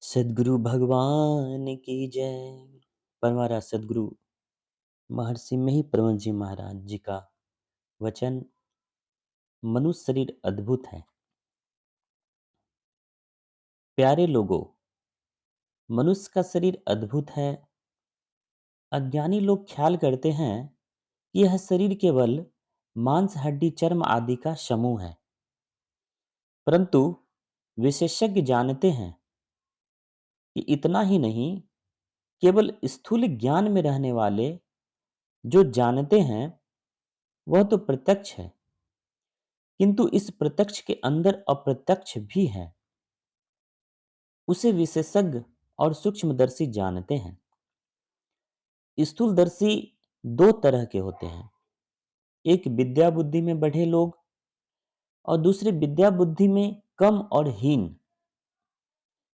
सद्गुरु भगवान की जय। परमारा सद्गुरु महर्षि में ही परमहंस जी महाराज जी का वचन। मनुष्य शरीर अद्भुत है। प्यारे लोगों, मनुष्य का शरीर अद्भुत है। अज्ञानी लोग ख्याल करते हैं कि यह शरीर केवल मांस हड्डी चर्म आदि का समूह है, परंतु विशेषज्ञ जानते हैं कि इतना ही नहीं, केवल स्थूल ज्ञान में रहने वाले जो जानते हैं वह तो प्रत्यक्ष है, किंतु इस प्रत्यक्ष के अंदर अप्रत्यक्ष भी है। उसे विशेषज्ञ और सूक्ष्मदर्शी जानते हैं। स्थूलदर्शी दो तरह के होते हैं, एक विद्या बुद्धि में बढ़े लोग और दूसरे विद्या बुद्धि में कम और हीन।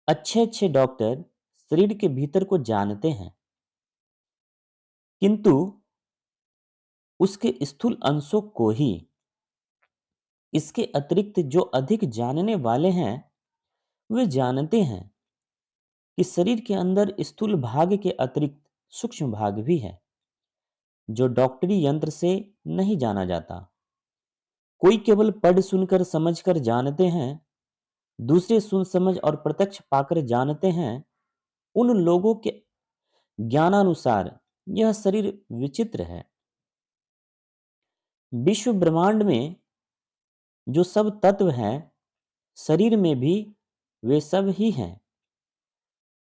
अच्छे अच्छे डॉक्टर शरीर के भीतर को जानते हैं, किंतु उसके स्थूल अंशों को ही। इसके अतिरिक्त जो अधिक जानने वाले हैं वे जानते हैं कि शरीर के अंदर स्थूल भाग के अतिरिक्त सूक्ष्म भाग भी है, जो डॉक्टरी यंत्र से नहीं जाना जाता। कोई केवल पढ़ सुनकर समझकर जानते हैं, दूसरे सुन समझ और प्रत्यक्ष पाकर जानते हैं। उन लोगों के ज्ञानानुसार यह शरीर विचित्र है। विश्व ब्रह्मांड में जो सब तत्व हैं, शरीर में भी वे सब ही हैं।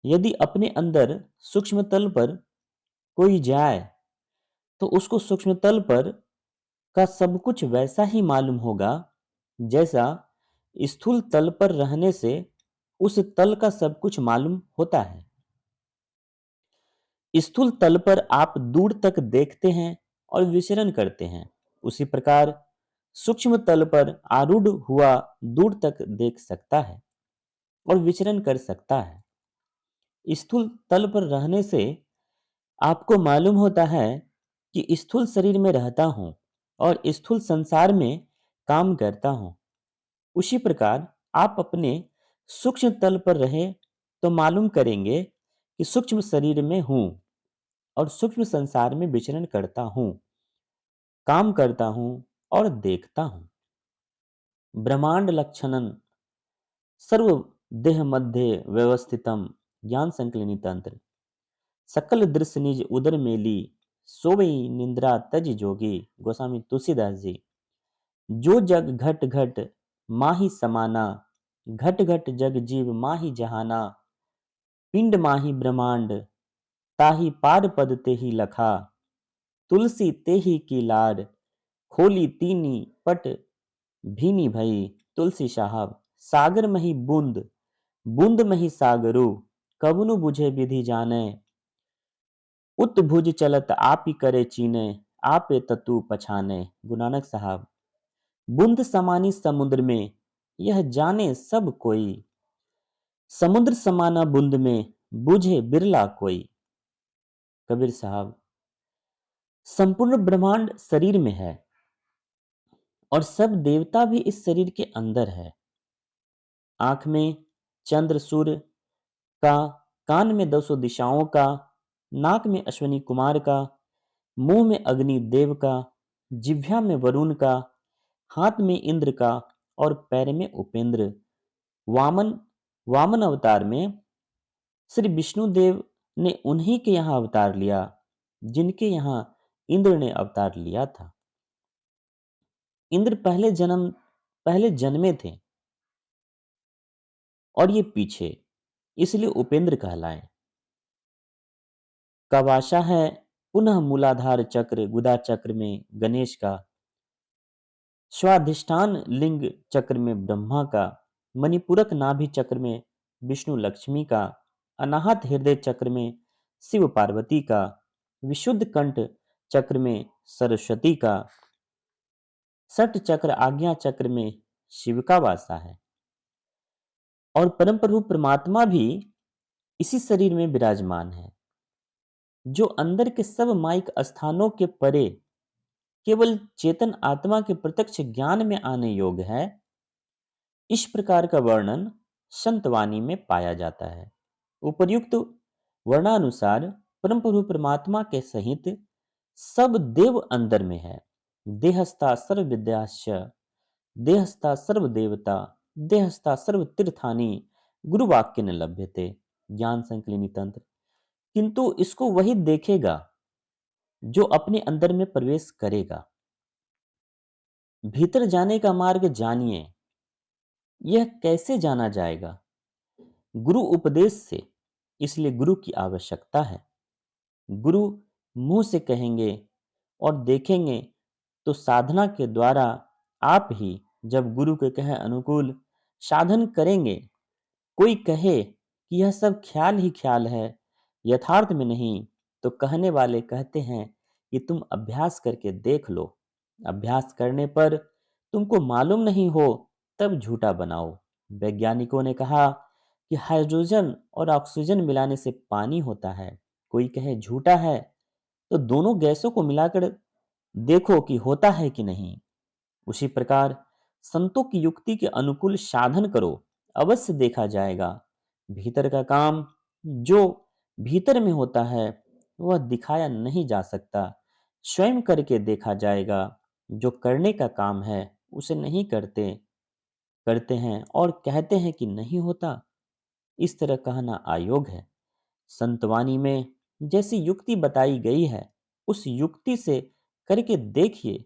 यदि अपने अंदर सूक्ष्म तल पर कोई जाए तो उसको सूक्ष्म तल पर का सब कुछ वैसा ही मालूम होगा जैसा स्थूल तल पर रहने से उस तल का सब कुछ मालूम होता है। स्थूल तल पर आप दूर तक देखते हैं और विचरण करते हैं, उसी प्रकार सूक्ष्म तल पर आरूढ़ हुआ दूर तक देख सकता है और विचरण कर सकता है। स्थूल तल पर रहने से आपको मालूम होता है कि स्थूल शरीर में रहता हूं और स्थूल संसार में काम करता हूं। उसी प्रकार आप अपने सूक्ष्म तल पर रहे तो मालूम करेंगे कि सूक्ष्म शरीर में हूं और सूक्ष्म संसार में विचरण करता हूं, काम करता हूं और देखता हूं। ब्रह्मांड लक्षणन सर्व देह मध्य व्यवस्थितम ज्ञान संकलिनी तंत्र सकल दृश्य निज उदर मेली सोवई निंद्रा तज जोगी। गोस्वामी तुलसीदास जी। जो जग घट घट माही समाना, घट घट जग जीव माही जहाना। पिंड माही ब्रह्मांड ताही पार पद ते ही लखा। तुलसी ते ही की लाड खोली तीनी पट भीनी भई। तुलसी साहब सागर मही बूंद, बूंद मही सागरो। कबनु बुझे विधि जाने, उत भुज चलत आप ही करे चीने। आपे ततु पछाने। गुरु नानक साहब। बूंद समानी समुद्र में यह जाने सब कोई। समुद्र समाना बूंद में बुझे बिरला कोई। कबीर साहब। संपूर्ण ब्रह्मांड शरीर में है और सब देवता भी इस शरीर के अंदर है। आंख में चंद्र सूर्य का, कान में 200 दिशाओं का, नाक में अश्विनी कुमार का, मुंह में अग्नि देव का, जिह्वा में वरुण का, हाथ में इंद्र का और पैर में उपेंद्र। वामन वामन अवतार में श्री विष्णुदेव ने उन्हीं के यहां अवतार लिया जिनके यहां इंद्र ने अवतार लिया था। इंद्र पहले जन्मे थे और ये पीछे, इसलिए उपेंद्र कहलाए। कवाशा है पुनः मूलाधार चक्र गुदा चक्र में गणेश का। स्वाधिष्ठान लिंग चक्र में ब्रह्मा का। मणिपूरक नाभि चक्र में विष्णु लक्ष्मी का। अनाहत हृदय चक्र में शिव पार्वती का। विशुद्ध कंठ चक्र में सरस्वती का। सट चक्र आज्ञा चक्र में शिव का वासा है। और परम प्रभु परमात्मा भी इसी शरीर में विराजमान है, जो अंदर के सब माइक स्थानों के परे केवल चेतन आत्मा के प्रत्यक्ष ज्ञान में आने योग्य है। इस प्रकार का वर्णन संतवाणी में पाया जाता है। उपर्युक्त वर्णानुसार परम प्रभु परमात्मा के सहित सब देव अंदर में है। देहस्था सर्व विद्याश्च, देहस्था सर्व देवता, देहस्था सर्व तीर्थानि, गुरु वाक्य न लभ्यते। ज्ञान संकलिनी तंत्र। किंतु इसको वही देखेगा जो अपने अंदर में प्रवेश करेगा। भीतर जाने का मार्ग जानिए। यह कैसे जाना जाएगा? गुरु उपदेश से। इसलिए गुरु की आवश्यकता है। गुरु मुंह से कहेंगे और देखेंगे तो साधना के द्वारा आप ही जब गुरु के कहे अनुकूल साधन करेंगे, कोई कहे कि यह सब ख्याल ही ख्याल है, यथार्थ में नहीं, तो कहने वाले कहते हैं कि तुम अभ्यास करके देख लो। अभ्यास करने पर तुमको मालूम नहीं हो तब झूठा बनाओ। वैज्ञानिकों ने कहा कि हाइड्रोजन और ऑक्सीजन मिलाने से पानी होता है। कोई कहे झूठा है, तो दोनों गैसों को मिलाकर देखो कि होता है कि नहीं। उसी प्रकार संतों की युक्ति के अनुकूल साधन करो, अवश्य देखा जाएगा। भीतर का काम जो भीतर में होता है वह दिखाया नहीं जा सकता, स्वयं करके देखा जाएगा। जो करने का काम है उसे नहीं करते करते हैं और कहते हैं कि नहीं होता, इस तरह कहना अयोग है। संतवाणी में जैसी युक्ति बताई गई है उस युक्ति से करके देखिए,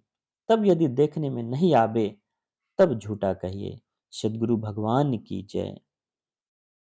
तब यदि देखने में नहीं आवे तब झूठा कहिए। सदगुरु भगवान की जय।